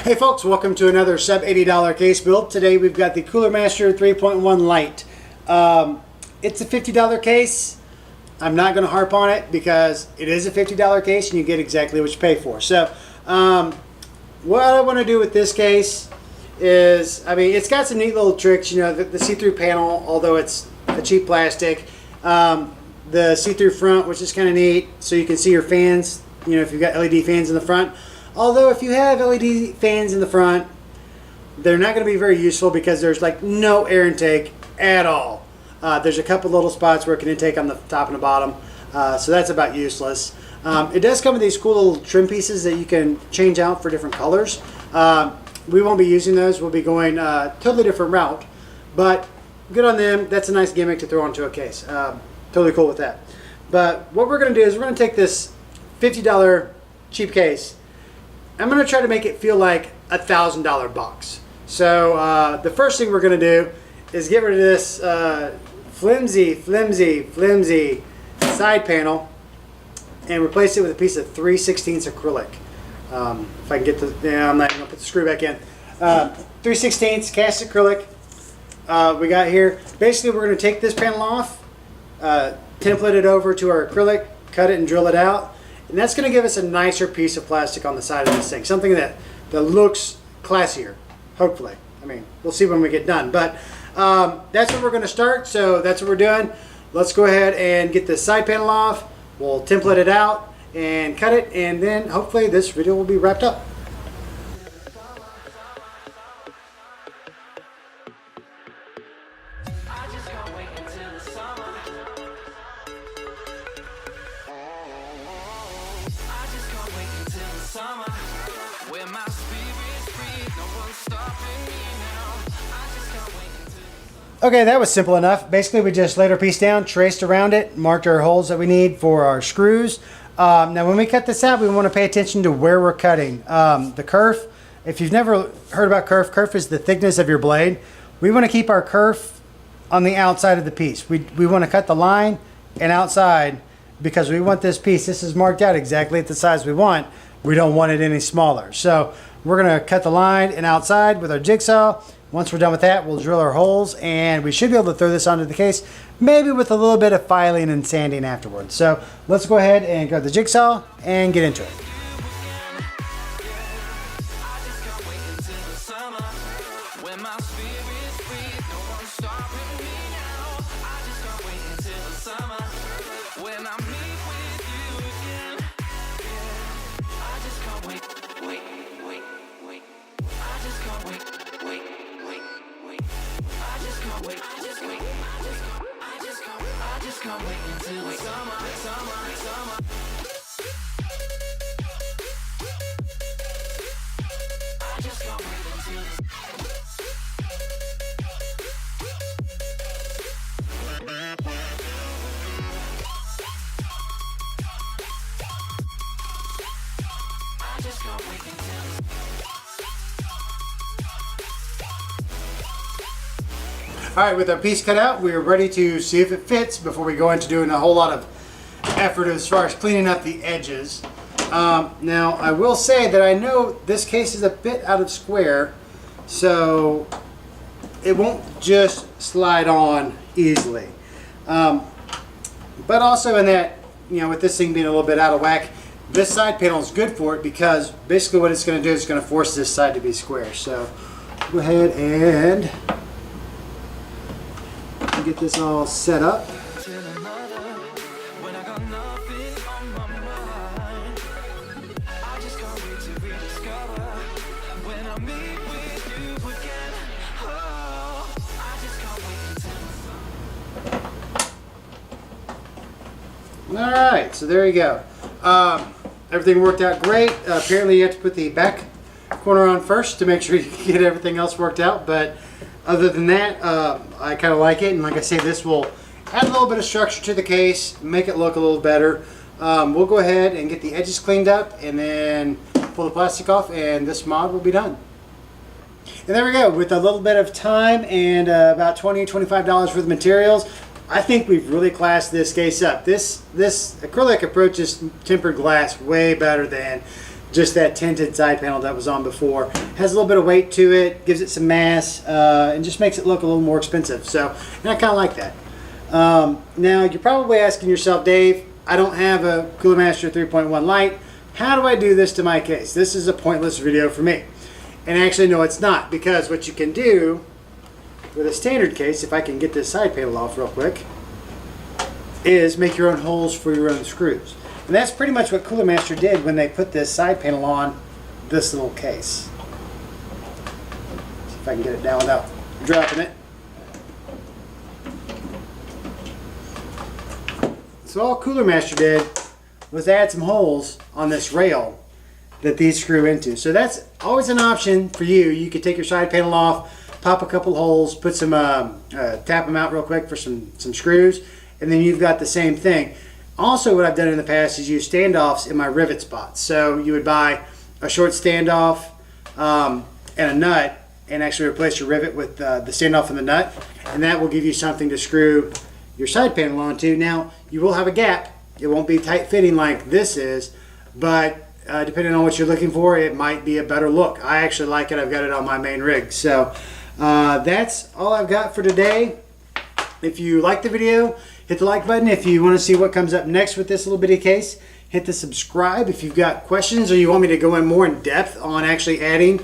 Hey folks, welcome to another sub $80 case build. Today we've got the Cooler Master 3.1 Lite. It's a $50 case. I'm not going to harp on it because it is a $50 case and you get exactly what you pay for. So what I want to do with this case is, it's got some neat little tricks. You know, the see-through panel, although it's a cheap plastic. The see-through front, which is kind of neat, so you can see your fans, you know, if you've got LED fans in the front. Although if you have LED fans in the front, they're not going to be very useful because there's like no air intake at all. There's a couple little spots where it can intake on the top and the bottom, so that's about useless. It does come with these cool little trim pieces that you can change out for different colors. We won't be using those. We'll be going a totally different route, but good on them. That's a nice gimmick to throw onto a case. Totally cool with that. But what we're going to do is we're going to take this $50 cheap case. I'm going to try to make it feel like a $1,000 box. So the first thing we're going to do is get rid of this flimsy side panel and replace it with a piece of 3/16 acrylic. If I can get the, I'm not going to put the screw back in. 3/16 cast acrylic we got here. Basically we're going to take this panel off, template it over to our acrylic, cut it and drill it out. And that's going to give us a nicer piece of plastic on the side of this thing. Something that looks classier, hopefully. We'll see when we get done. But that's where we're going to start. So that's what we're doing. Let's go ahead and get the side panel off. We'll template it out and cut it. And then hopefully this video will be wrapped up. Okay, that was simple enough. Basically, we just laid our piece down, traced around it, marked our holes that we need for our screws. Now, when we cut this out, we want to pay attention to where we're cutting. The kerf, if you've never heard about kerf is the thickness of your blade. We want to keep our kerf on the outside of the piece. We want to cut the line and outside because we want this piece. This is marked out exactly at the size we want. We don't want it any smaller. So we're going to cut the line and outside with our jigsaw. Once we're done with that, we'll drill our holes and we should be able to throw this onto the case, maybe with a little bit of filing and sanding afterwards. So let's go ahead and grab the jigsaw and get into it. Alright, with our piece cut out, we are ready to see if it fits before we go into doing a whole lot of effort as far as cleaning up the edges. Now, I will say that I know this case is a bit out of square, so it won't just slide on easily. But also in that, you know, with this thing being a little bit out of whack, this side panel is good for it because basically what it's going to do is it's going to force this side to be square. So go ahead and get this all set up. Alright, so there you go. Everything worked out great. Apparently you have to put the back corner on first to make sure you get everything else worked out, but other than that, I kind of like it, and like I say, this will add a little bit of structure to the case, make it look a little better. We'll go ahead and get the edges cleaned up and then pull the plastic off, and this mod will be done. And there we go. With a little bit of time and about $20–25 for the materials, I think we've really classed this case up. This acrylic approaches tempered glass way better than just that tinted side panel that was on before. Has a little bit of weight to it, gives it some mass, and just makes it look a little more expensive. So, and I kind of like that. Now, you're probably asking yourself, Dave, I don't have a Cooler Master 3.1 Lite. How do I do this to my case? This is a pointless video for me. And actually, no, it's not, because what you can do with a standard case, if I can get this side panel off real quick, is make your own holes for your own screws. And that's pretty much what Cooler Master did when they put this side panel on this little case. See if I can get it down without dropping it. So all Cooler Master did was add some holes on this rail that these screw into. So that's always an option for you. You could take your side panel off, pop a couple holes, put some tap them out real quick for some screws, and then you've got the same thing. Also, what I've done in the past is use standoffs in my rivet spots. So you would buy a short standoff and a nut, and actually replace your rivet with the standoff and the nut, and that will give you something to screw your side panel onto. Now, you will have a gap. It won't be tight fitting like this is, but depending on what you're looking for, it might be a better look. I actually like it. I've got it on my main rig. So that's all I've got for today. If you like the video, hit the like button. If you want to see what comes up next with this little bitty case, hit the subscribe. If you've got questions or you want me to go in more in depth on actually adding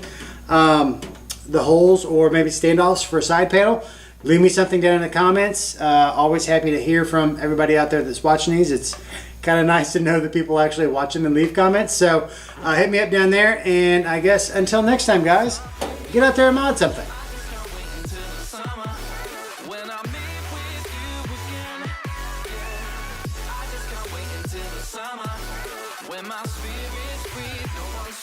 the holes or maybe standoffs for a side panel, leave me something down in the comments. Always happy to hear from everybody out there that's watching these. It's kind of nice to know that people actually watch them and leave comments. So hit me up down there, and I guess until next time, guys, get out there and mod something. When my spirit's free, no one's